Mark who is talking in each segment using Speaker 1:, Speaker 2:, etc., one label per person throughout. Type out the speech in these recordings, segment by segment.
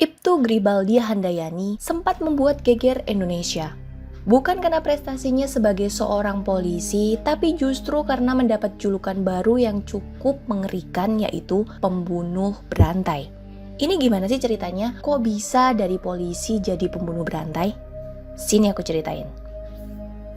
Speaker 1: Ibtu Gribaldi Handayani sempat membuat geger Indonesia. Bukan karena prestasinya sebagai seorang polisi, tapi justru karena mendapat julukan baru yang cukup mengerikan, yaitu pembunuh berantai. Ini gimana sih ceritanya? Kok bisa dari polisi jadi pembunuh berantai? Sini aku ceritain.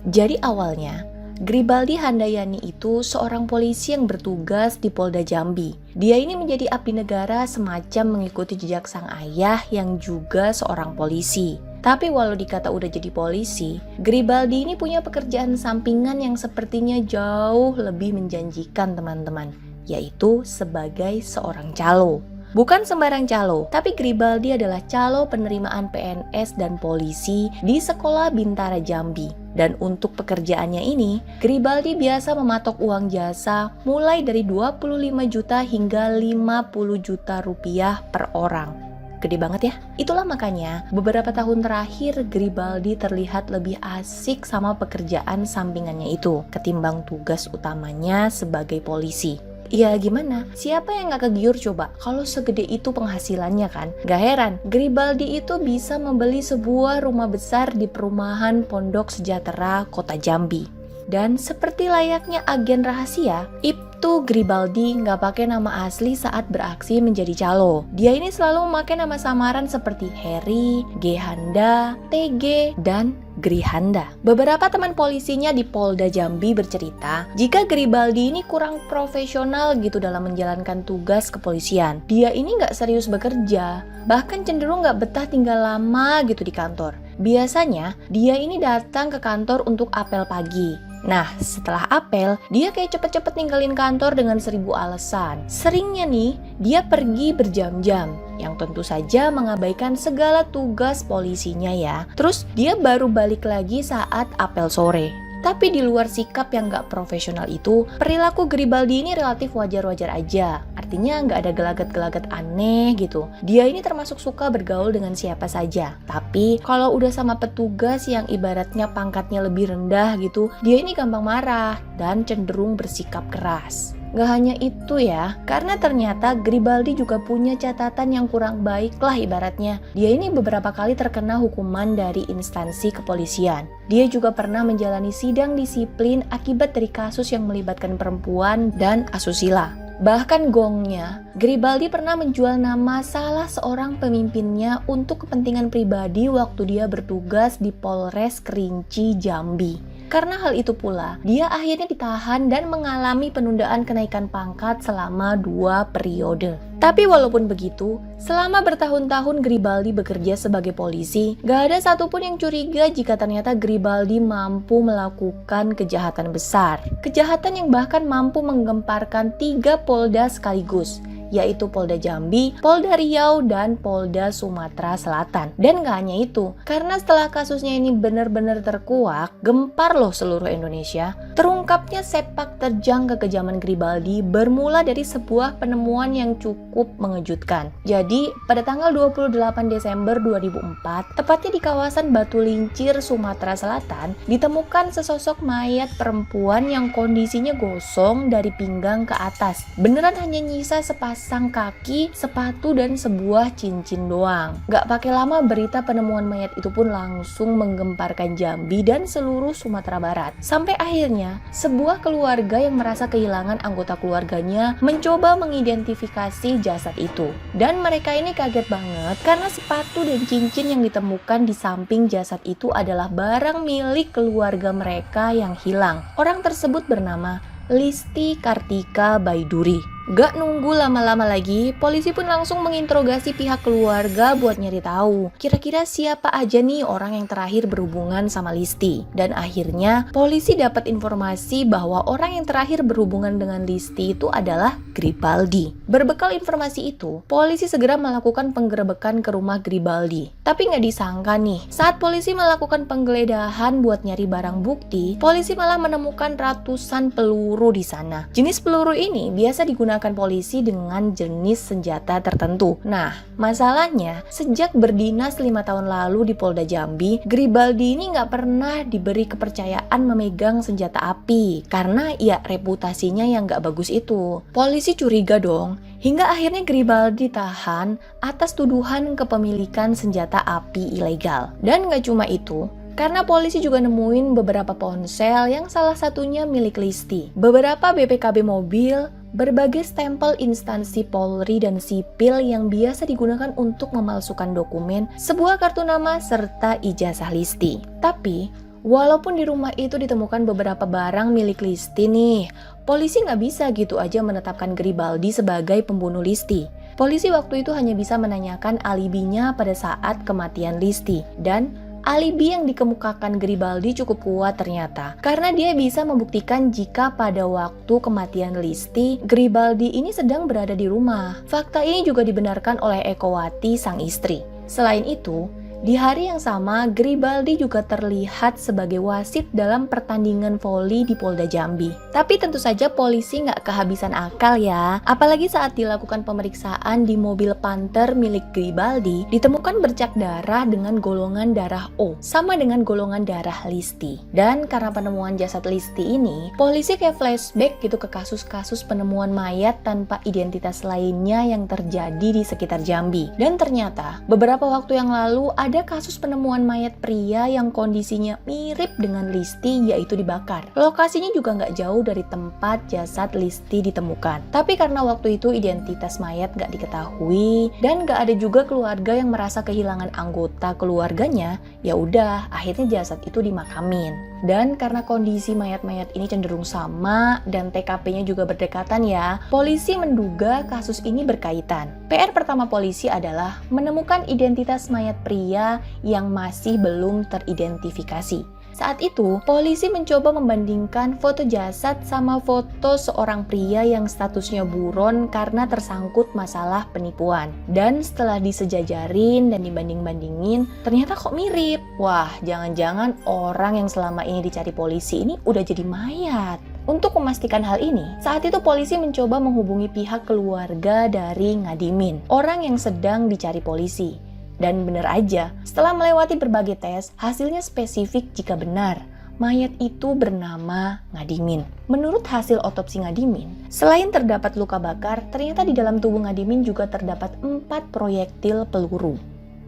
Speaker 1: Jadi awalnya, Gribaldi Handayani itu seorang polisi yang bertugas di Polda Jambi. Dia ini menjadi abdi negara semacam mengikuti jejak sang ayah yang juga seorang polisi. Tapi walau dikata udah jadi polisi, Gribaldi ini punya pekerjaan sampingan yang sepertinya jauh lebih menjanjikan teman-teman, yaitu sebagai seorang calo. Bukan sembarang calo, tapi Gribaldi adalah calo penerimaan PNS dan polisi di Sekolah Bintara Jambi. Dan untuk pekerjaannya ini, Gribaldi biasa mematok uang jasa mulai dari 25 juta hingga 50 juta rupiah per orang. Gede banget ya? Itulah makanya beberapa tahun terakhir Gribaldi terlihat lebih asik sama pekerjaan sampingannya itu ketimbang tugas utamanya sebagai polisi. Ya gimana? Siapa yang gak kegiur coba kalau segede itu penghasilannya kan? Gak heran, Gribaldi itu bisa membeli sebuah rumah besar di perumahan Pondok Sejahtera, Kota Jambi. Dan seperti layaknya agen rahasia, Ibtu Gribaldi gak pakai nama asli saat beraksi menjadi calo. Dia ini selalu memakai nama samaran seperti Heri, Gehanda, TG, dan Grihanda. Beberapa teman polisinya di Polda Jambi bercerita jika Gribaldi ini kurang profesional gitu dalam menjalankan tugas kepolisian. Dia ini nggak serius bekerja, bahkan cenderung nggak betah tinggal lama gitu di kantor. Biasanya dia ini datang ke kantor untuk apel pagi. Nah, setelah apel, dia kayak cepet-cepet ninggalin kantor dengan 1000 alasan. Seringnya nih, dia pergi berjam-jam, yang tentu saja mengabaikan segala tugas polisinya ya. Terus dia baru balik lagi saat apel sore. Tapi di luar sikap yang gak profesional itu, perilaku Gribaldi ini relatif wajar-wajar aja. Artinya gak ada gelagat-gelagat aneh gitu. Dia ini termasuk suka bergaul dengan siapa saja. Tapi kalau udah sama petugas yang ibaratnya pangkatnya lebih rendah gitu, dia ini gampang marah dan cenderung bersikap keras. Gak hanya itu ya, karena ternyata Gribaldi juga punya catatan yang kurang baik lah ibaratnya. Dia ini beberapa kali terkena hukuman dari instansi kepolisian. Dia juga pernah menjalani sidang disiplin akibat dari kasus yang melibatkan perempuan dan asusila. Bahkan gongnya, Gribaldi pernah menjual nama salah seorang pemimpinnya untuk kepentingan pribadi waktu dia bertugas di Polres Kerinci, Jambi. Karena hal itu pula, dia akhirnya ditahan dan mengalami penundaan kenaikan pangkat selama 2 periode. Tapi walaupun begitu, selama bertahun-tahun Gribaldi bekerja sebagai polisi, gak ada satupun yang curiga jika ternyata Gribaldi mampu melakukan kejahatan besar. Kejahatan yang bahkan mampu menggemparkan 3 Polda sekaligus, yaitu Polda Jambi, Polda Riau, dan Polda Sumatera Selatan. Dan gak hanya itu, karena setelah kasusnya ini benar-benar terkuak, gempar loh seluruh Indonesia. Terungkapnya sepak terjang kekejaman Gribaldi bermula dari sebuah penemuan yang cukup mengejutkan. Jadi, pada tanggal 28 Desember 2004, tepatnya di kawasan Batu Lincir, Sumatera Selatan, ditemukan sesosok mayat perempuan yang kondisinya gosong dari pinggang ke atas. Beneran hanya nyisa sepasang kaki, sepatu, dan sebuah cincin doang. Gak pakai lama berita penemuan mayat itu pun langsung menggemparkan Jambi dan seluruh Sumatera Barat. Sampai akhirnya, sebuah keluarga yang merasa kehilangan anggota keluarganya mencoba mengidentifikasi jasad itu. Dan mereka ini kaget banget karena sepatu dan cincin yang ditemukan di samping jasad itu adalah barang milik keluarga mereka yang hilang. Orang tersebut bernama Listi Kartika Baiduri. Gak nunggu lama-lama lagi, polisi pun langsung menginterogasi pihak keluarga buat nyari tahu kira-kira siapa aja nih orang yang terakhir berhubungan sama Listi. Dan akhirnya polisi dapat informasi bahwa orang yang terakhir berhubungan dengan Listi itu adalah Gribaldi. Berbekal informasi itu, polisi segera melakukan penggerebekan ke rumah Gribaldi. Tapi nggak disangka nih, saat polisi melakukan penggeledahan buat nyari barang bukti, polisi malah menemukan ratusan peluru di sana. Jenis peluru ini biasa digunakan digunakan polisi dengan jenis senjata tertentu. Nah, masalahnya sejak berdinas 5 tahun lalu di Polda Jambi, Gribaldi ini nggak pernah diberi kepercayaan memegang senjata api karena ya reputasinya yang nggak bagus itu. Polisi curiga dong, hingga akhirnya Gribaldi ditahan atas tuduhan kepemilikan senjata api ilegal. Dan nggak cuma itu, karena polisi juga nemuin beberapa ponsel yang salah satunya milik Listi, beberapa BPKB mobil, berbagai stempel instansi Polri dan sipil yang biasa digunakan untuk memalsukan dokumen, sebuah kartu nama, serta ijazah Listi. Tapi, walaupun di rumah itu ditemukan beberapa barang milik Listi nih, polisi nggak bisa gitu aja menetapkan Gribaldi sebagai pembunuh Listi. Polisi waktu itu hanya bisa menanyakan alibinya pada saat kematian Listi, dan alibi yang dikemukakan Gribaldi cukup kuat ternyata, karena dia bisa membuktikan jika pada waktu kematian Listi, Gribaldi ini sedang berada di rumah. Fakta ini juga dibenarkan oleh Ekowati, sang istri. Selain itu, di hari yang sama, Gribaldi juga terlihat sebagai wasit dalam pertandingan voli di Polda Jambi. Tapi tentu saja polisi nggak kehabisan akal ya. Apalagi saat dilakukan pemeriksaan di mobil Panther milik Gribaldi, ditemukan bercak darah dengan golongan darah O, sama dengan golongan darah Listi. Dan karena penemuan jasad Listi ini, polisi kayak flashback gitu ke kasus-kasus penemuan mayat tanpa identitas lainnya yang terjadi di sekitar Jambi. Dan ternyata, beberapa waktu yang lalu ada kasus penemuan mayat pria yang kondisinya mirip dengan Listi, yaitu dibakar. Lokasinya juga nggak jauh dari tempat jasad Listi ditemukan. Tapi karena waktu itu identitas mayat nggak diketahui dan nggak ada juga keluarga yang merasa kehilangan anggota keluarganya, ya udah akhirnya jasad itu dimakamin. Dan karena kondisi mayat-mayat ini cenderung sama dan TKP-nya juga berdekatan ya, polisi menduga kasus ini berkaitan. PR pertama polisi adalah menemukan identitas mayat pria yang masih belum teridentifikasi. Saat itu, polisi mencoba membandingkan foto jasad sama foto seorang pria yang statusnya buron karena tersangkut masalah penipuan. Dan setelah disejajarin dan dibanding-bandingin, ternyata kok mirip. Wah, jangan-jangan orang yang selama ini dicari polisi ini udah jadi mayat. Untuk memastikan hal ini, saat itu polisi mencoba menghubungi pihak keluarga dari Ngadimin, orang yang sedang dicari polisi. Dan benar aja, setelah melewati berbagai tes, hasilnya spesifik jika benar, mayat itu bernama Ngadimin. Menurut hasil otopsi Ngadimin, selain terdapat luka bakar, ternyata di dalam tubuh Ngadimin juga terdapat 4 proyektil peluru.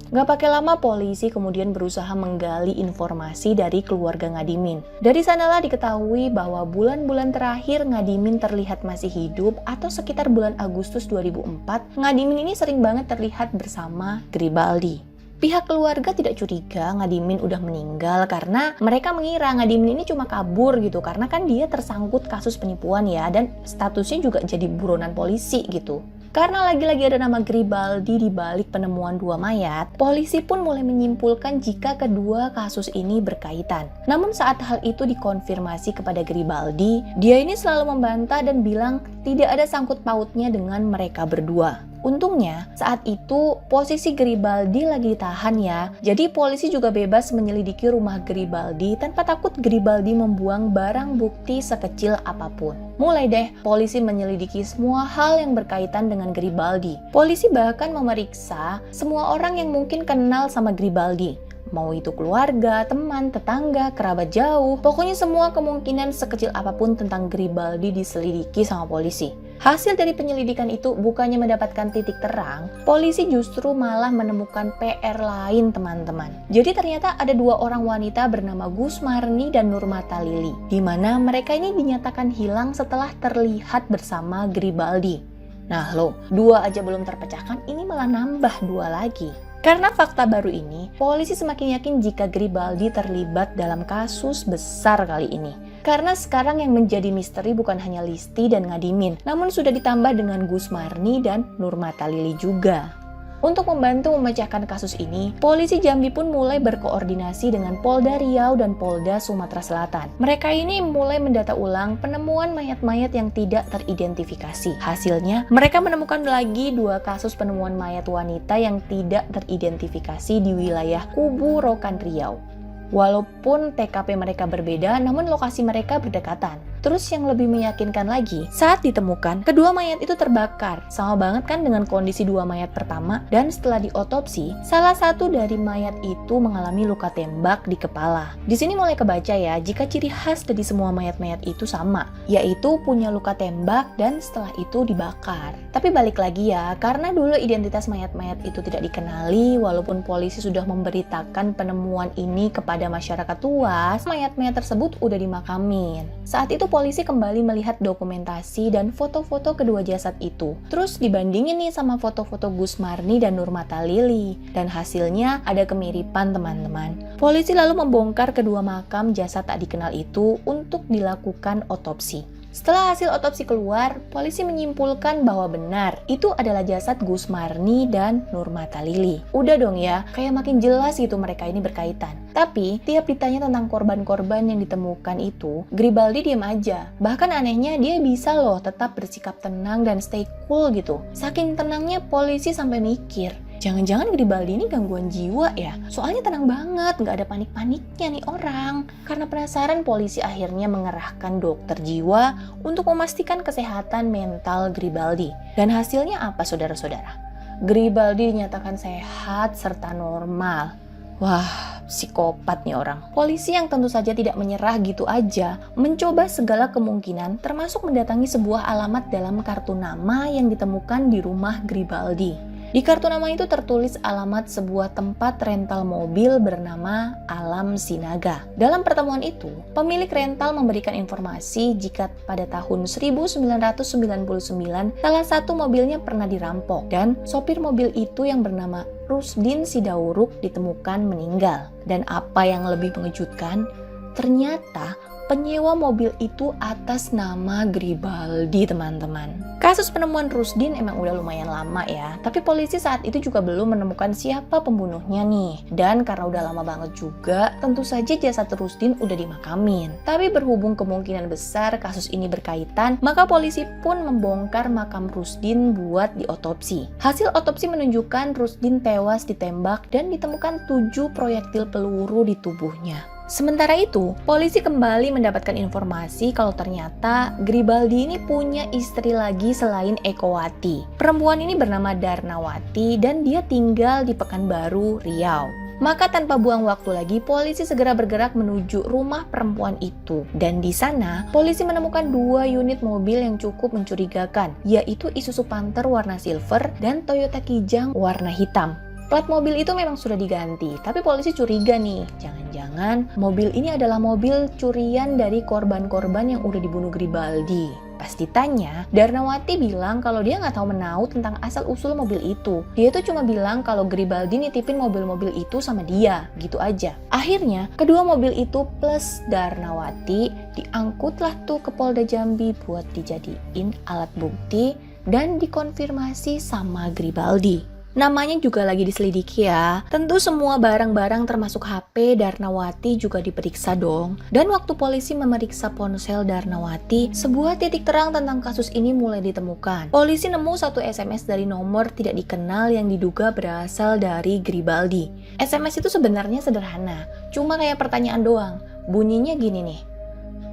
Speaker 1: Gak pakai lama, polisi kemudian berusaha menggali informasi dari keluarga Ngadimin. Dari sanalah diketahui bahwa bulan-bulan terakhir Ngadimin terlihat masih hidup, atau sekitar bulan Agustus 2004, Ngadimin ini sering banget terlihat bersama Gribaldi. Pihak keluarga tidak curiga Ngadimin udah meninggal karena mereka mengira Ngadimin ini cuma kabur gitu, karena kan dia tersangkut kasus penipuan ya, dan statusnya juga jadi buronan polisi gitu. Karena lagi-lagi ada nama Gribaldi di balik penemuan 2 mayat, polisi pun mulai menyimpulkan jika kedua kasus ini berkaitan. Namun saat hal itu dikonfirmasi kepada Gribaldi, dia ini selalu membantah dan bilang tidak ada sangkut pautnya dengan mereka berdua. Untungnya, saat itu posisi Gribaldi lagi ditahan ya, jadi polisi juga bebas menyelidiki rumah Gribaldi tanpa takut Gribaldi membuang barang bukti sekecil apapun. Mulai deh, polisi menyelidiki semua hal yang berkaitan dengan Gribaldi. Polisi bahkan memeriksa semua orang yang mungkin kenal sama Gribaldi. Mau itu keluarga, teman, tetangga, kerabat jauh, pokoknya semua kemungkinan sekecil apapun tentang Gribaldi diselidiki sama polisi. Hasil dari penyelidikan itu bukannya mendapatkan titik terang, polisi justru malah menemukan PR lain teman-teman. Jadi ternyata ada 2 orang wanita bernama Gusmarni dan Nurmata Lili, di mana mereka ini dinyatakan hilang setelah terlihat bersama Gribaldi. Nah loh, 2 aja belum terpecahkan, ini malah nambah 2 lagi. Karena fakta baru ini, polisi semakin yakin jika Gribaldi terlibat dalam kasus besar kali ini. Karena sekarang yang menjadi misteri bukan hanya Listi dan Ngadimin, namun sudah ditambah dengan Gusmarni dan Nurmata Lili juga. Untuk membantu memecahkan kasus ini, polisi Jambi pun mulai berkoordinasi dengan Polda Riau dan Polda Sumatera Selatan. Mereka ini mulai mendata ulang penemuan mayat-mayat yang tidak teridentifikasi. Hasilnya, mereka menemukan lagi 2 kasus penemuan mayat wanita yang tidak teridentifikasi di wilayah Kubu Rokan Riau. Walaupun TKP mereka berbeda, namun lokasi mereka berdekatan. Terus yang lebih meyakinkan lagi, saat ditemukan, kedua mayat itu terbakar. Sama banget kan dengan kondisi dua mayat pertama, dan setelah diotopsi, salah satu dari mayat itu mengalami luka tembak di kepala. Di sini mulai kebaca ya, jika ciri khas dari semua mayat-mayat itu sama, yaitu punya luka tembak dan setelah itu dibakar. Tapi balik lagi ya, karena dulu identitas mayat-mayat itu tidak dikenali, walaupun polisi sudah memberitakan penemuan ini kepada masyarakat luas, mayat-mayat tersebut udah dimakamin. Saat itu polisi kembali melihat dokumentasi dan foto-foto kedua jasad itu. Terus dibandingin nih sama foto-foto Gus Marni dan Nurmata Lili. Dan hasilnya ada kemiripan teman-teman. Polisi lalu membongkar kedua makam jasad tak dikenal itu untuk dilakukan otopsi. Setelah hasil otopsi keluar, polisi menyimpulkan bahwa benar itu adalah jasad Gus Marni dan Nurmata Lili. Udah dong ya, kayak makin jelas gitu mereka ini berkaitan. Tapi, tiap ditanya tentang korban-korban yang ditemukan itu, Gribaldi diam aja. Bahkan anehnya dia bisa loh tetap bersikap tenang dan stay cool gitu. Saking tenangnya polisi sampai mikir, jangan-jangan Gribaldi ini gangguan jiwa ya? Soalnya tenang banget, nggak ada panik-paniknya nih orang. Karena penasaran, polisi akhirnya mengerahkan dokter jiwa untuk memastikan kesehatan mental Gribaldi. Dan hasilnya apa saudara-saudara? Gribaldi dinyatakan sehat serta normal. Wah, psikopat nih orang. Polisi yang tentu saja tidak menyerah gitu aja, mencoba segala kemungkinan termasuk mendatangi sebuah alamat dalam kartu nama yang ditemukan di rumah Gribaldi. Di kartu nama itu tertulis alamat sebuah tempat rental mobil bernama Alam Sinaga. Dalam pertemuan itu, pemilik rental memberikan informasi jika pada tahun 1999 salah satu mobilnya pernah dirampok dan sopir mobil itu yang bernama Rusdin Sidauruk ditemukan meninggal. Dan apa yang lebih mengejutkan, ternyata penyewa mobil itu atas nama Gribaldi, teman-teman. Kasus penemuan Rusdin emang udah lumayan lama ya, tapi polisi saat itu juga belum menemukan siapa pembunuhnya nih. Dan karena udah lama banget juga, tentu saja jasad Rusdin udah dimakamin. Tapi berhubung kemungkinan besar kasus ini berkaitan, maka polisi pun membongkar makam Rusdin buat diotopsi. Hasil otopsi menunjukkan Rusdin tewas ditembak dan ditemukan 7 proyektil peluru di tubuhnya. Sementara itu, polisi kembali mendapatkan informasi kalau ternyata Gribaldi ini punya istri lagi selain Ekowati. Perempuan ini bernama Darnawati dan dia tinggal di Pekanbaru, Riau. Maka tanpa buang waktu lagi, polisi segera bergerak menuju rumah perempuan itu. Dan di sana, polisi menemukan 2 unit mobil yang cukup mencurigakan, yaitu Isuzu Panther warna silver dan Toyota Kijang warna hitam. Plat mobil itu memang sudah diganti, tapi polisi curiga nih, jangan-jangan mobil ini adalah mobil curian dari korban-korban yang udah dibunuh Gribaldi. Pas ditanya, Darnawati bilang kalau dia nggak tahu menau tentang asal-usul mobil itu. Dia tuh cuma bilang kalau Gribaldi nitipin mobil-mobil itu sama dia, gitu aja. Akhirnya, kedua mobil itu plus Darnawati diangkutlah tuh ke Polda Jambi buat dijadiin alat bukti dan dikonfirmasi sama Gribaldi. Namanya juga lagi diselidiki ya. Tentu semua barang-barang termasuk HP Darnawati juga diperiksa dong. Dan waktu polisi memeriksa ponsel Darnawati, sebuah titik terang tentang kasus ini mulai ditemukan. Polisi nemu satu SMS dari nomor tidak dikenal yang diduga berasal dari Gribaldi. SMS itu sebenarnya sederhana, cuma kayak pertanyaan doang. Bunyinya gini nih,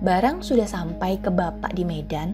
Speaker 1: barang sudah sampai ke Bapak di Medan?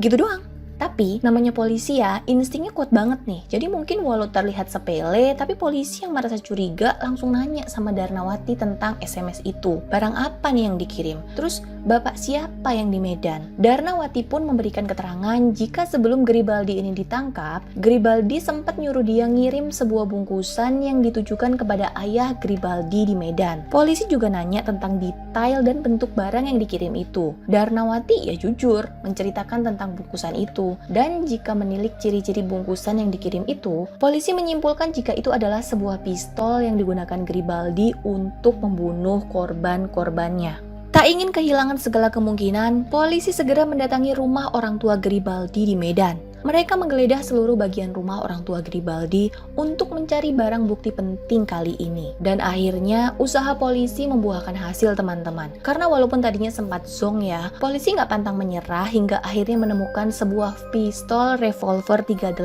Speaker 1: Gitu doang. Tapi namanya polisi ya, instingnya kuat banget nih. Jadi mungkin walau terlihat sepele, tapi polisi yang merasa curiga langsung nanya sama Darnawati tentang SMS itu. Barang apa nih yang dikirim? Terus bapak siapa yang di Medan? Darnawati pun memberikan keterangan jika sebelum Gribaldi ini ditangkap, Gribaldi sempat nyuruh dia ngirim sebuah bungkusan yang ditujukan kepada ayah Gribaldi di Medan. Polisi juga nanya tentang detail dan bentuk barang yang dikirim itu. Darnawati ya jujur menceritakan tentang bungkusan itu. Dan jika menilik ciri-ciri bungkusan yang dikirim itu, polisi menyimpulkan jika itu adalah sebuah pistol yang digunakan Gribaldi untuk membunuh korban-korbannya. Tak ingin kehilangan segala kemungkinan, polisi segera mendatangi rumah orang tua Gribaldi di Medan. Mereka menggeledah seluruh bagian rumah orang tua Gribaldi untuk mencari barang bukti penting kali ini. Dan akhirnya usaha polisi membuahkan hasil teman-teman. Karena walaupun tadinya sempat zonk ya, polisi nggak pantang menyerah hingga akhirnya menemukan sebuah pistol revolver 38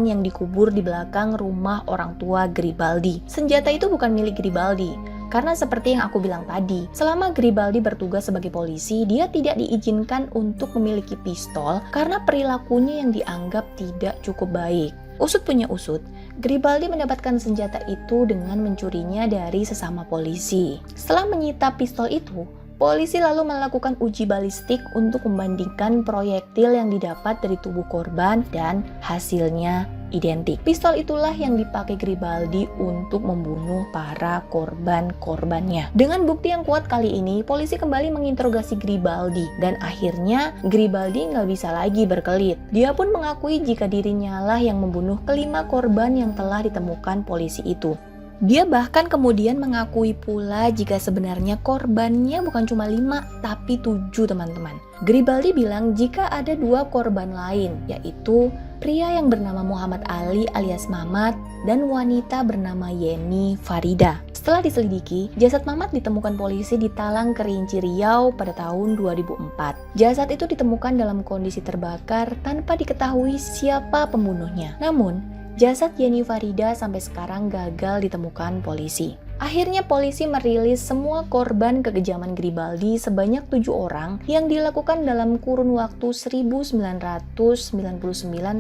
Speaker 1: yang dikubur di belakang rumah orang tua Gribaldi. Senjata itu bukan milik Gribaldi. Karena seperti yang aku bilang tadi, selama Gribaldi bertugas sebagai polisi, dia tidak diizinkan untuk memiliki pistol karena perilakunya yang dianggap tidak cukup baik. Usut punya usut, Gribaldi mendapatkan senjata itu dengan mencurinya dari sesama polisi. Setelah menyita pistol itu, polisi lalu melakukan uji balistik untuk membandingkan proyektil yang didapat dari tubuh korban dan hasilnya identik. Pistol itulah yang dipakai Gribaldi untuk membunuh para korban-korbannya. Dengan bukti yang kuat kali ini, polisi kembali menginterogasi Gribaldi dan akhirnya Gribaldi nggak bisa lagi berkelit. Dia pun mengakui jika dirinya lah yang membunuh kelima korban yang telah ditemukan polisi itu. Dia bahkan kemudian mengakui pula jika sebenarnya korbannya bukan cuma 5, tapi 7 teman-teman. Gribaldi bilang jika ada 2 korban lain, yaitu pria yang bernama Muhammad Ali alias Mamat dan wanita bernama Yeni Farida. Setelah diselidiki, jasad Mamat ditemukan polisi di Talang Kerinci Riau pada tahun 2004. Jasad itu ditemukan dalam kondisi terbakar tanpa diketahui siapa pembunuhnya. Namun, jasad Yeni Farida sampai sekarang gagal ditemukan polisi. Akhirnya polisi merilis semua korban kekejaman Gribaldi sebanyak 7 orang yang dilakukan dalam kurun waktu 1999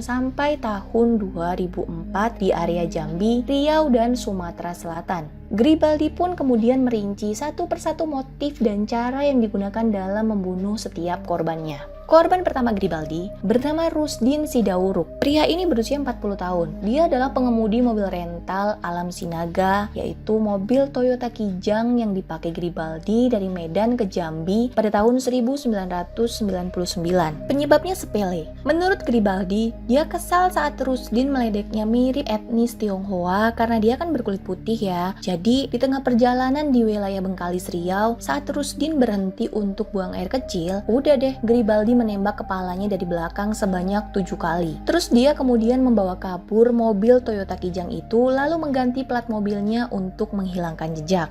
Speaker 1: sampai tahun 2004 di area Jambi, Riau, dan Sumatera Selatan. Gribaldi pun kemudian merinci satu persatu motif dan cara yang digunakan dalam membunuh setiap korbannya. Korban pertama Gribaldi bernama Rusdin Sidauruk. Pria ini berusia 40 tahun. Dia adalah pengemudi mobil rental Alam Sinaga, yaitu mobil Toyota Kijang yang dipakai Gribaldi dari Medan ke Jambi pada tahun 1999. Penyebabnya sepele. Menurut Gribaldi, dia kesal saat Rusdin meledeknya mirip etnis Tionghoa karena dia kan berkulit putih ya. Jadi di tengah perjalanan di wilayah Bengkalis Riau, saat Rusdin berhenti untuk buang air kecil, udah deh Gribaldi menembak kepalanya dari belakang sebanyak 7 kali. Terus dia kemudian membawa kabur mobil Toyota Kijang itu lalu mengganti plat mobilnya untuk menghilangkan jejak.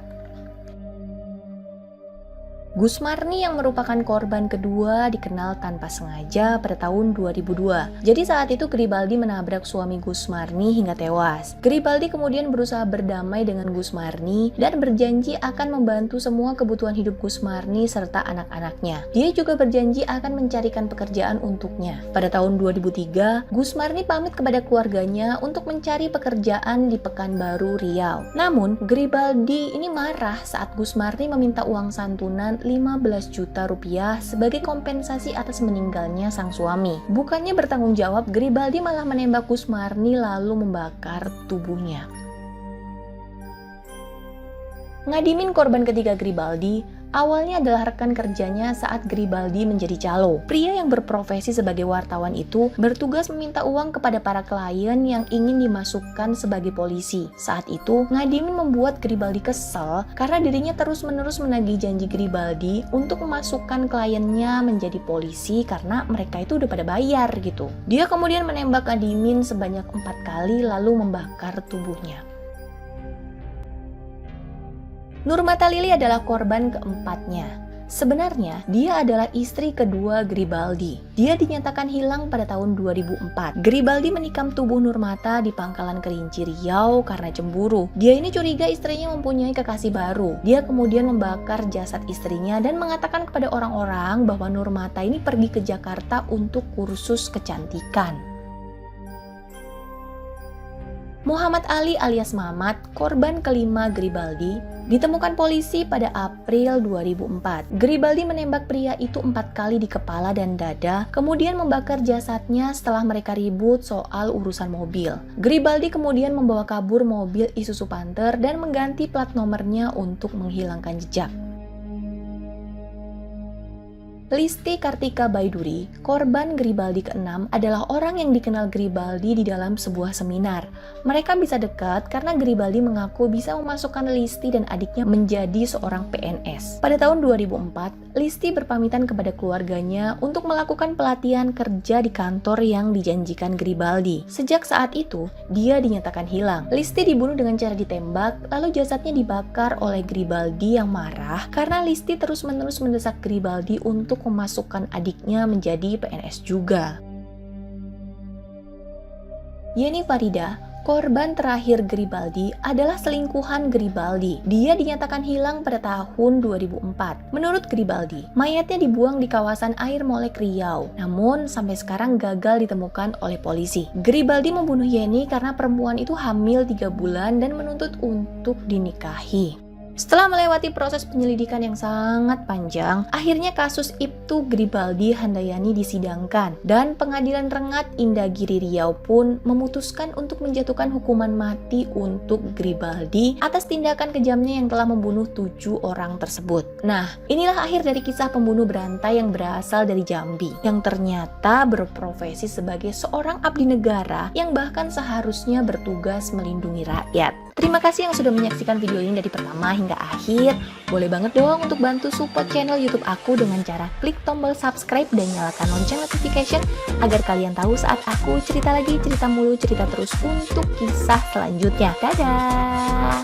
Speaker 1: Gusmarni yang merupakan korban kedua dikenal tanpa sengaja pada tahun 2002. Jadi saat itu Gribaldi menabrak suami Gusmarni hingga tewas. Gribaldi kemudian berusaha berdamai dengan Gusmarni dan berjanji akan membantu semua kebutuhan hidup Gusmarni serta anak-anaknya. Dia juga berjanji akan mencarikan pekerjaan untuknya. Pada tahun 2003, Gusmarni pamit kepada keluarganya untuk mencari pekerjaan di Pekanbaru, Riau. Namun, Gribaldi ini marah saat Gusmarni meminta uang santunan 15 juta rupiah sebagai kompensasi atas meninggalnya sang suami. Bukannya bertanggung jawab, Gribaldi malah menembak Gusmarni lalu membakar tubuhnya. Ngadimin korban ketiga Gribaldi awalnya adalah rekan kerjanya saat Gribaldi menjadi calo. Pria yang berprofesi sebagai wartawan itu bertugas meminta uang kepada para klien yang ingin dimasukkan sebagai polisi. Saat itu, Ngadimin membuat Gribaldi kesal karena dirinya terus-menerus menagih janji Gribaldi untuk memasukkan kliennya menjadi polisi karena mereka itu udah pada bayar gitu. Dia kemudian menembak Ngadimin sebanyak 4 kali lalu membakar tubuhnya. Nurmata Lili adalah korban keempatnya. Sebenarnya, dia adalah istri kedua Gribaldi. Dia dinyatakan hilang pada tahun 2004. Gribaldi menikam tubuh Nurmata di Pangkalan Kerinci Riau karena cemburu. Dia ini curiga istrinya mempunyai kekasih baru. Dia kemudian membakar jasad istrinya dan mengatakan kepada orang-orang bahwa Nurmata ini pergi ke Jakarta untuk kursus kecantikan. Muhammad Ali alias Mamat, korban kelima Gribaldi, ditemukan polisi pada April 2004. Gribaldi menembak pria itu 4 kali di kepala dan dada, kemudian membakar jasadnya setelah mereka ribut soal urusan mobil. Gribaldi kemudian membawa kabur mobil Isuzu Panther dan mengganti plat nomornya untuk menghilangkan jejak. Listi Kartika Baiduri, korban Gribaldi ke-6, adalah orang yang dikenal Gribaldi di dalam sebuah seminar. Mereka bisa dekat karena Gribaldi mengaku bisa memasukkan Listi dan adiknya menjadi seorang PNS. Pada tahun 2004, Listi berpamitan kepada keluarganya untuk melakukan pelatihan kerja di kantor yang dijanjikan Gribaldi. Sejak saat itu, dia dinyatakan hilang. Listi dibunuh dengan cara ditembak, lalu jasadnya dibakar oleh Gribaldi yang marah karena Listi terus-menerus mendesak Gribaldi untuk memasukkan adiknya menjadi PNS juga. Yeni Farida, Korban terakhir Garibaldi adalah selingkuhan Garibaldi. Dia dinyatakan hilang pada tahun 2004. Menurut Garibaldi, mayatnya dibuang di kawasan Air Molek Riau, namun sampai sekarang gagal ditemukan oleh polisi. Garibaldi membunuh Yeni karena perempuan itu hamil 3 bulan dan menuntut untuk dinikahi. Setelah melewati proses penyelidikan yang sangat panjang, akhirnya kasus Ibtu Garibaldi Handayani disidangkan dan Pengadilan Rengat Indagiri Riau pun memutuskan untuk menjatuhkan hukuman mati untuk Garibaldi atas tindakan kejamnya yang telah membunuh 7 orang tersebut. Nah, inilah akhir dari kisah pembunuh berantai yang berasal dari Jambi, yang ternyata berprofesi sebagai seorang abdi negara yang bahkan seharusnya bertugas melindungi rakyat. Terima kasih yang sudah menyaksikan video ini dari pertama hingga akhir. Boleh banget dong untuk bantu support channel YouTube aku dengan cara klik tombol subscribe dan nyalakan lonceng notification agar kalian tahu saat aku cerita lagi, cerita mulu, cerita terus untuk kisah selanjutnya. Dadah!